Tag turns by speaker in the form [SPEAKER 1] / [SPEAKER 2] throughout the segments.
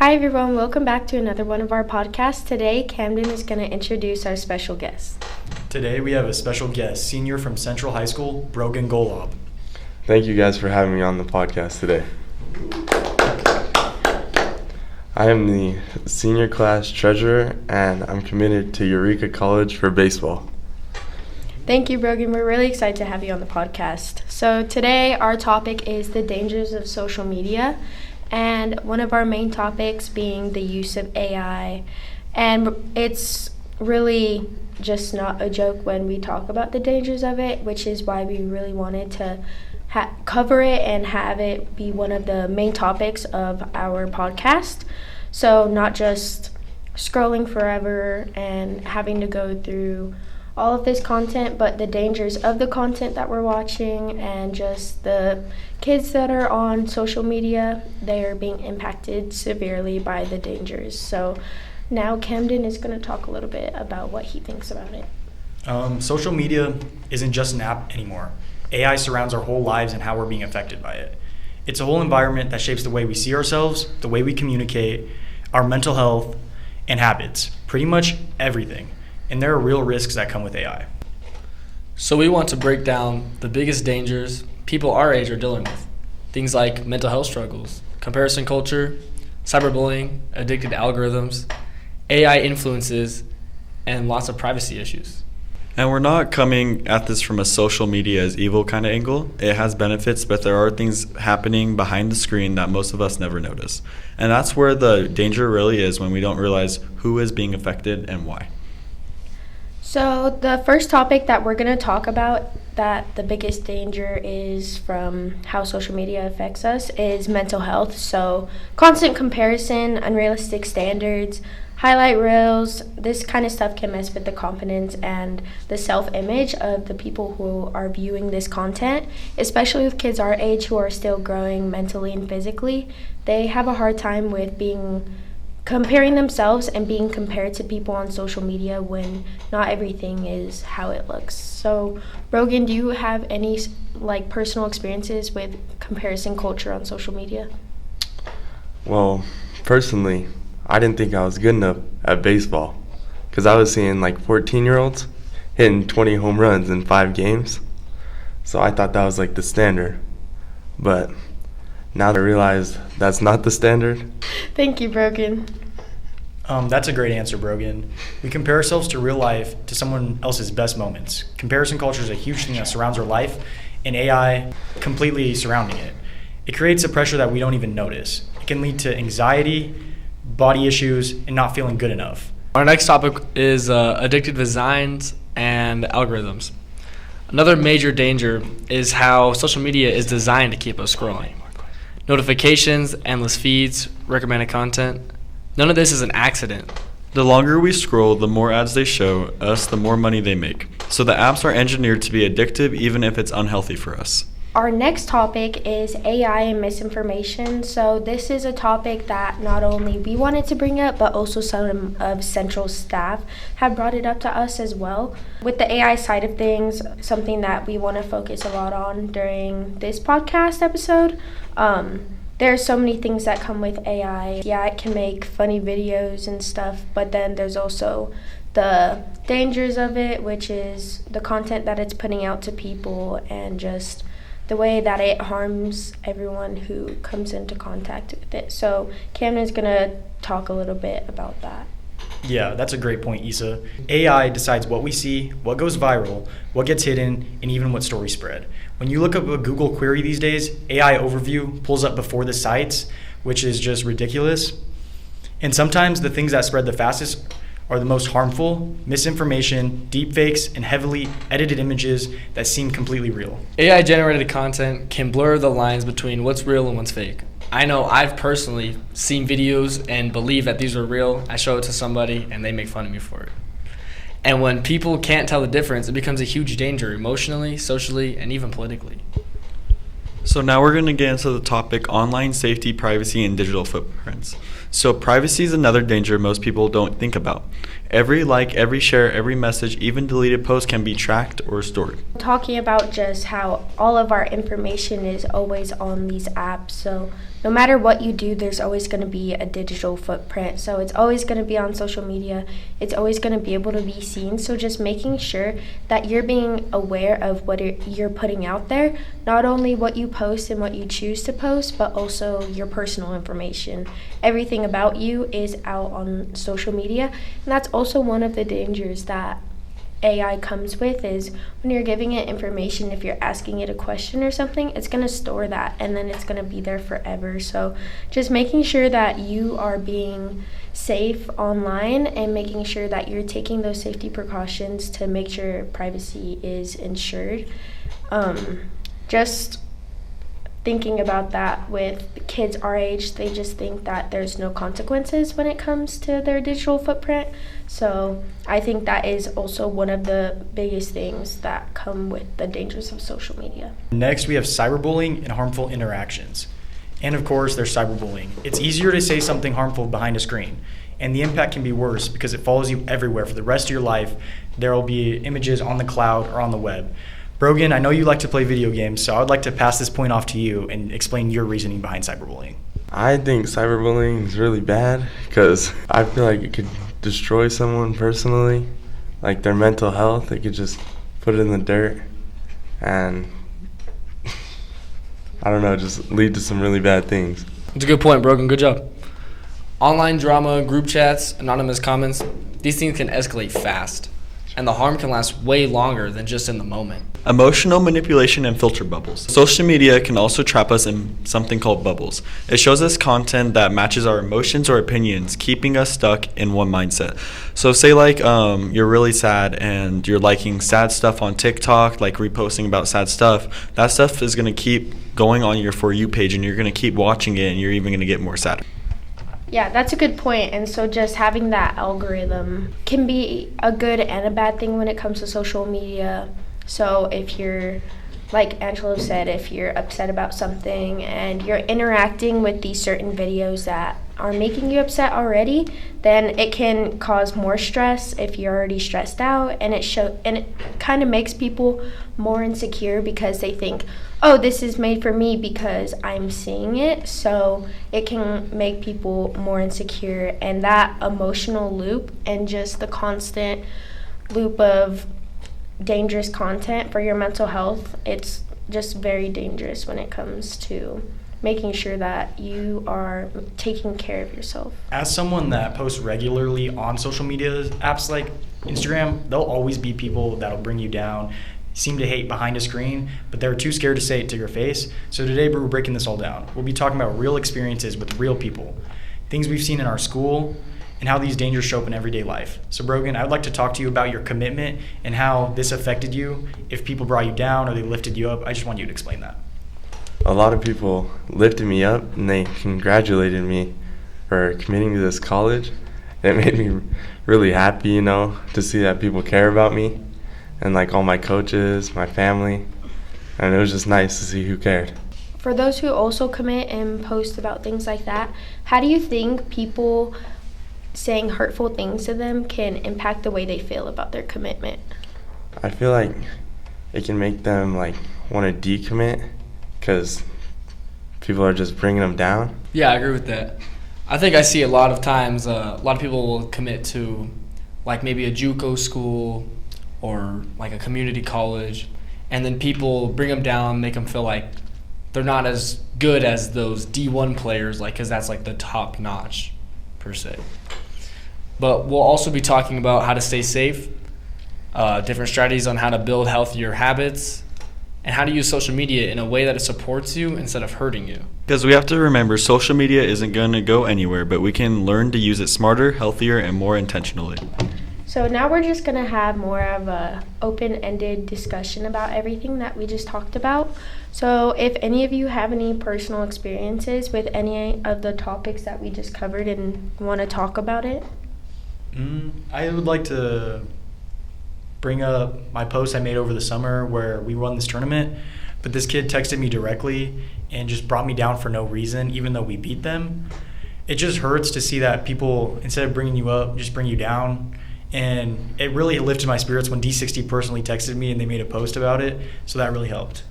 [SPEAKER 1] Hi everyone, welcome back to another one of our podcasts. Today, Camden is going to introduce our special guest.
[SPEAKER 2] Today we have a special guest, senior from Central High School, Brogan Golob.
[SPEAKER 3] Thank you guys for having me on the podcast today. I am the senior class treasurer and I'm committed to Eureka College for baseball.
[SPEAKER 1] Thank you, Brogan. We're really excited to have you on the podcast. So today our topic is the dangers of social media, and one of our main topics being the use of AI. And it's really just not a joke when we talk about the dangers of it, which is why we really wanted to cover it and have it be one of the main topics of our podcast. So not just scrolling forever and having to go through all of this content, but the dangers of the content that we're watching and just the kids that are on social media, they are being impacted severely by the dangers. So now Camden is going to talk a little bit about what he thinks about it.
[SPEAKER 2] Social media isn't just an app anymore. AI surrounds our whole lives and how we're being affected by it. It's a whole environment that shapes the way we see ourselves, the way we communicate, our mental health, and habits. Pretty much everything. And there are real risks that come with AI.
[SPEAKER 4] So we want to break down the biggest dangers people our age are dealing with. Things like mental health struggles, comparison culture, cyberbullying, addicted algorithms, AI influences, and lots of privacy issues.
[SPEAKER 5] And we're not coming at this from a social media as evil kind of angle. It has benefits, but there are things happening behind the screen that most of us never notice. And that's where the danger really is, when we don't realize who is being affected and why.
[SPEAKER 1] So the first topic that we're going to talk about, that the biggest danger is from how social media affects us, is mental health. So constant comparison, unrealistic standards, highlight reels, this kind of stuff can mess with the confidence and the self-image of the people who are viewing this content, especially with kids our age who are still growing mentally and physically. They have a hard time with comparing themselves and being compared to people on social media when not everything is how it looks. So, Brogan, do you have any personal experiences with comparison culture on social media?
[SPEAKER 3] Well, personally, I didn't think I was good enough at baseball because I was seeing 14-year-olds hitting 20 home runs in 5 games. So I thought that was the standard. But now I realize that's not the standard.
[SPEAKER 1] Thank you, Brogan.
[SPEAKER 2] That's a great answer, Brogan. We compare ourselves to real life to someone else's best moments. Comparison culture is a huge thing that surrounds our life, and AI completely surrounding it. It creates a pressure that we don't even notice. It can lead to anxiety, body issues, and not feeling good enough.
[SPEAKER 4] Our next topic is addictive designs and algorithms. Another major danger is how social media is designed to keep us scrolling. Notifications, endless feeds, recommended content. None of this is an accident.
[SPEAKER 5] The longer we scroll, the more ads they show us, the more money they make. So the apps are engineered to be addictive even if it's unhealthy for us.
[SPEAKER 1] Our next topic is AI and misinformation. So this is a topic that not only we wanted to bring up, but also some of Central staff have brought it up to us as well. With the AI side of things, something that we want to focus a lot on during this podcast episode, there are so many things that come with AI. Yeah, it can make funny videos and stuff, but then there's also the dangers of it, which is the content that it's putting out to people and just the way that it harms everyone who comes into contact with it. So Camden's going to talk a little bit about that.
[SPEAKER 2] Yeah, that's a great point, Issa. AI decides what we see, what goes viral, what gets hidden, and even what stories spread. When you look up a Google query these days, AI overview pulls up before the sites, which is just ridiculous. And sometimes the things that spread the fastest are the most harmful: misinformation, deepfakes, and heavily edited images that seem completely real.
[SPEAKER 4] AI-generated content can blur the lines between what's real and what's fake. I know I've personally seen videos and believe that these are real. I show it to somebody and they make fun of me for it. And when people can't tell the difference, it becomes a huge danger emotionally, socially, and even politically.
[SPEAKER 5] So now we're going to get into the topic online safety, privacy, and digital footprints. So privacy is another danger most people don't think about. Every like, every share, every message, even deleted posts can be tracked or stored.
[SPEAKER 1] Talking about just how all of our information is always on these apps. So no matter what you do, there's always going to be a digital footprint. So it's always going to be on social media. It's always going to be able to be seen. So just making sure that you're being aware of what you're putting out there, not only what you post and what you choose to post, but also your personal information. Everything about you is out on social media. And that's also one of the dangers that AI comes with, is when you're giving it information, if you're asking it a question or something, it's going to store that and then it's going to be there forever. So just making sure that you are being safe online and making sure that you're taking those safety precautions to make sure privacy is ensured. Just thinking about that with kids our age, they just think that there's no consequences when it comes to their digital footprint. So I think that is also one of the biggest things that come with the dangers of social media.
[SPEAKER 2] Next, we have cyberbullying and harmful interactions. And of course, there's cyberbullying. It's easier to say something harmful behind a screen, and the impact can be worse because it follows you everywhere for the rest of your life. There will be images on the cloud or on the web. Brogan, I know you like to play video games, so I would like to pass this point off to you and explain your reasoning behind cyberbullying.
[SPEAKER 3] I think cyberbullying is really bad because I feel like it could destroy someone personally, like their mental health. It could just put it in the dirt and I don't know, just lead to some really bad things.
[SPEAKER 4] It's a good point, Brogan. Good job. Online drama, group chats, anonymous comments, these things can escalate fast, and the harm can last way longer than just in the moment.
[SPEAKER 5] Emotional manipulation and filter bubbles. Social media can also trap us in something called bubbles. It shows us content that matches our emotions or opinions, keeping us stuck in one mindset. So say like you're really sad and you're liking sad stuff on TikTok, like reposting about sad stuff. That stuff is going to keep going on your For You page and you're going to keep watching it and you're even going to get more sad.
[SPEAKER 1] Yeah, that's a good point. And so just having that algorithm can be a good and a bad thing when it comes to social media. So if you're, like Angelo said, if you're upset about something and you're interacting with these certain videos that are making you upset already, then it can cause more stress if you're already stressed out, and it kind of makes people more insecure because they think, oh, this is made for me because I'm seeing it. So it can make people more insecure, and that emotional loop and just the constant loop of dangerous content for your mental health, it's just very dangerous when it comes to making sure that you are taking care of yourself.
[SPEAKER 2] As someone that posts regularly on social media apps like Instagram, there'll always be people that'll bring you down, seem to hate behind a screen, but they're too scared to say it to your face. So today we're breaking this all down. We'll be talking about real experiences with real people, things we've seen in our school, and how these dangers show up in everyday life. So Brogan, I would like to talk to you about your commitment and how this affected you, if people brought you down or they lifted you up. I just want you to explain that.
[SPEAKER 3] A lot of people lifted me up and they congratulated me for committing to this college. It made me really happy, you know, to see that people care about me and like all my coaches, my family, and it was just nice to see who cared.
[SPEAKER 1] For those who also commit and post about things like that, how do you think people saying hurtful things to them can impact the way they feel about their commitment?
[SPEAKER 3] I feel like it can make them like want to decommit because people are just bringing them down.
[SPEAKER 4] Yeah, I agree with that. I think I see a lot of times, a lot of people will commit to like maybe a JUCO school or like a community college, and then people bring them down, make them feel like they're not as good as those D1 players, like, because that's like the top notch per se. But we'll also be talking about how to stay safe, different strategies on how to build healthier habits, and how to use social media in a way that it supports you instead of hurting you.
[SPEAKER 5] Because we have to remember, social media isn't going to go anywhere, but we can learn to use it smarter, healthier, and more intentionally.
[SPEAKER 1] So now we're just going to have more of a open-ended discussion about everything that we just talked about. So if any of you have any personal experiences with any of the topics that we just covered and want to talk about it.
[SPEAKER 2] I would like to bring up my post I made over the summer where we won this tournament. but this kid texted me directly and just brought me down for no reason, even though we beat them. It just hurts to see that people, instead of bringing you up, just bring you down. And it really lifted my spirits when D60 personally texted me and they made a post about it. So that really helped.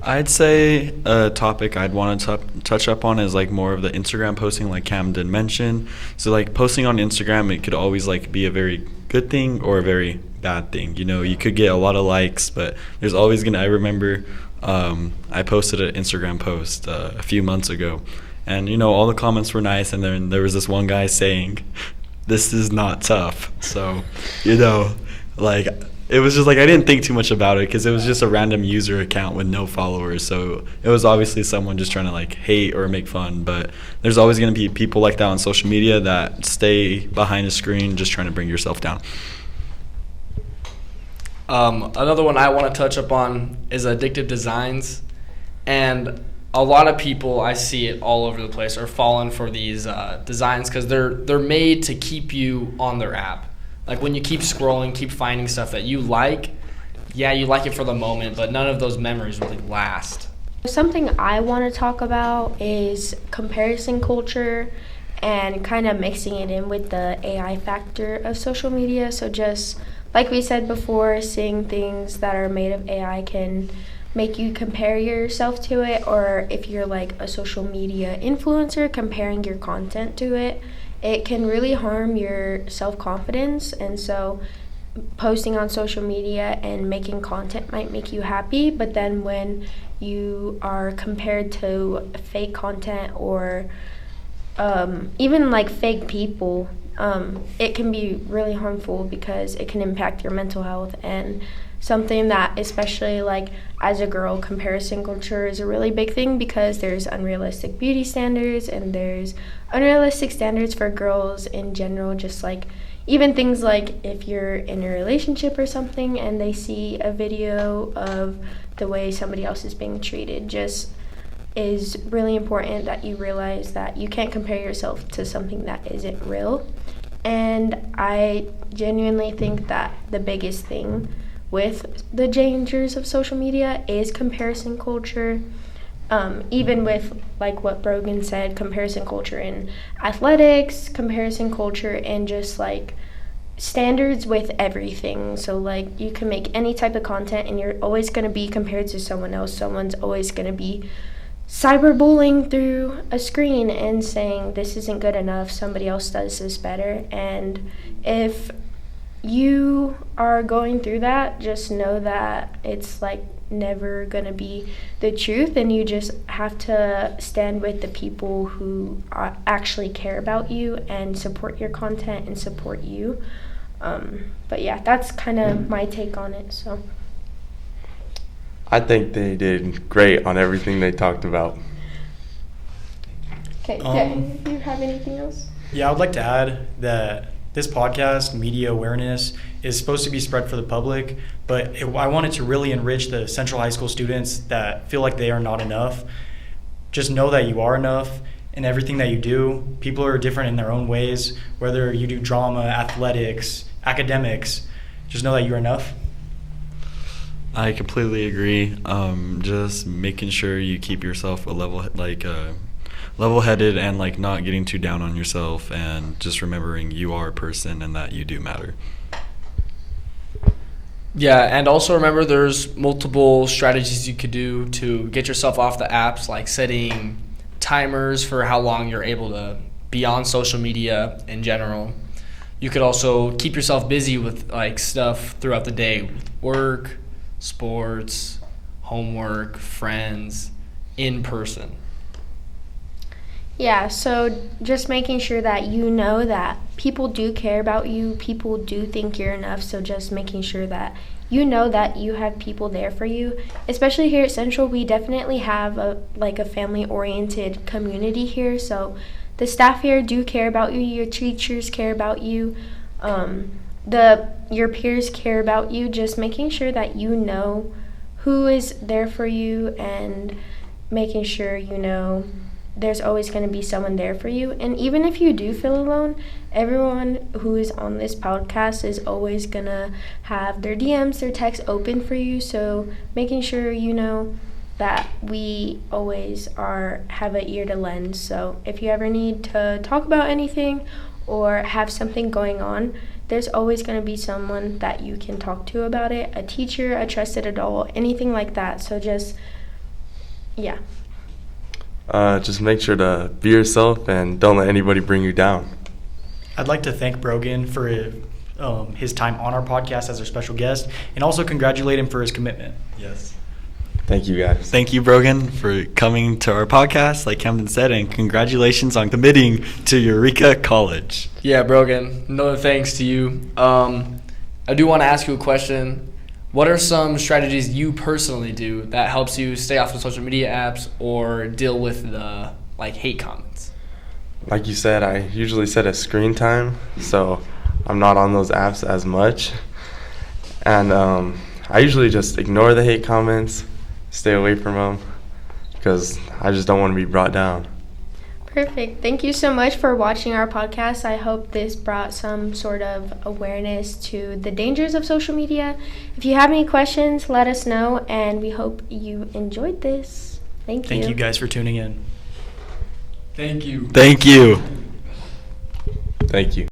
[SPEAKER 5] I'd say a topic I'd want to touch up on is like more of the Instagram posting, like Cam did mention. So like posting on Instagram, it could always like be a very good thing or a very bad thing. You know, you could get a lot of likes, but there's always I remember I posted an Instagram post a few months ago, and you know, all the comments were nice, and then there was this one guy saying, "This is not tough." So, you know, like, it was just like, I didn't think too much about it because it was just a random user account with no followers. So it was obviously someone just trying to like hate or make fun. But there's always going to be people like that on social media that stay behind a screen just trying to bring yourself down.
[SPEAKER 4] Another one I want to touch up on is addictive designs. And a lot of people, I see it all over the place, are falling for these designs because they're made to keep you on their app. Like when you keep scrolling, keep finding stuff that you like, yeah, you like it for the moment, but none of those memories really last.
[SPEAKER 1] Something I want to talk about is comparison culture and kind of mixing it in with the AI factor of social media. So just like we said before, seeing things that are made of AI can make you compare yourself to it, or if you're like a social media influencer, comparing your content to it. It can really harm your self-confidence, and so posting on social media and making content might make you happy, but then when you are compared to fake content or even like fake people, it can be really harmful because it can impact your mental health. And something that, especially like as a girl, comparison culture is a really big thing because there's unrealistic beauty standards and there's unrealistic standards for girls in general. Just like even things like if you're in a relationship or something and they see a video of the way somebody else is being treated, just is really important that you realize that you can't compare yourself to something that isn't real. And I genuinely think that the biggest thing with the dangers of social media is comparison culture. Even with like what Brogan said, comparison culture in athletics, comparison culture in just like standards with everything. So like you can make any type of content and you're always going to be compared to someone else. Someone's always going to be cyberbullying through a screen and saying this isn't good enough, somebody else does this better. And if you are going through that, just know that it's like never gonna be the truth, and you just have to stand with the people who actually care about you and support your content and support you. But yeah, that's kind of my take on it. So
[SPEAKER 3] I think they did great on everything they talked about.
[SPEAKER 1] Okay, do you have anything else?
[SPEAKER 2] Yeah, I would like to add that this podcast, media awareness, is supposed to be spread for the public, but I want it to really enrich the Central High School students that feel like they are not enough. Just know that you are enough in everything that you do. People are different in their own ways, whether you do drama, athletics, academics. Just know that you're enough.
[SPEAKER 5] I completely agree. Just making sure you keep yourself level-headed and like not getting too down on yourself, and just remembering you are a person and that you do matter.
[SPEAKER 4] Yeah, and also remember there's multiple strategies you could do to get yourself off the apps, like setting timers for how long you're able to be on social media in general. You could also keep yourself busy with like stuff throughout the day, with work, sports, homework, friends, in person.
[SPEAKER 1] Yeah, so just making sure that you know that people do care about you, people do think you're enough, so just making sure that you know that you have people there for you. Especially here at Central, we definitely have a family-oriented community here, so the staff here do care about you, your teachers care about you, your peers care about you. Just making sure that you know who is there for you and making sure you know there's always going to be someone there for you. And even if you do feel alone, everyone who is on this podcast is always going to have their DMs, their texts open for you. So making sure you know that we always have an ear to lend. So if you ever need to talk about anything or have something going on, there's always going to be someone that you can talk to about it, a teacher, a trusted adult, anything like that. So just
[SPEAKER 3] make sure to be yourself and don't let anybody bring you down.
[SPEAKER 2] I'd like to thank Brogan for his time on our podcast as our special guest, and also congratulate him for his commitment.
[SPEAKER 5] Yes.
[SPEAKER 3] Thank you, guys.
[SPEAKER 5] Thank you, Brogan, for coming to our podcast, like Camden said, and congratulations on committing to Eureka College.
[SPEAKER 4] Yeah, Brogan, another thanks to you. I do want to ask you a question. What are some strategies you personally do that helps you stay off of social media apps or deal with the hate comments?
[SPEAKER 3] Like you said, I usually set a screen time, so I'm not on those apps as much. And I usually just ignore the hate comments, stay away from them, because I just don't want to be brought down.
[SPEAKER 1] Perfect. Thank you so much for watching our podcast. I hope this brought some sort of awareness to the dangers of social media. If you have any questions, let us know, and we hope you enjoyed this. Thank you.
[SPEAKER 2] Thank you guys for tuning in.
[SPEAKER 4] Thank you.
[SPEAKER 5] Thank you.
[SPEAKER 3] Thank you.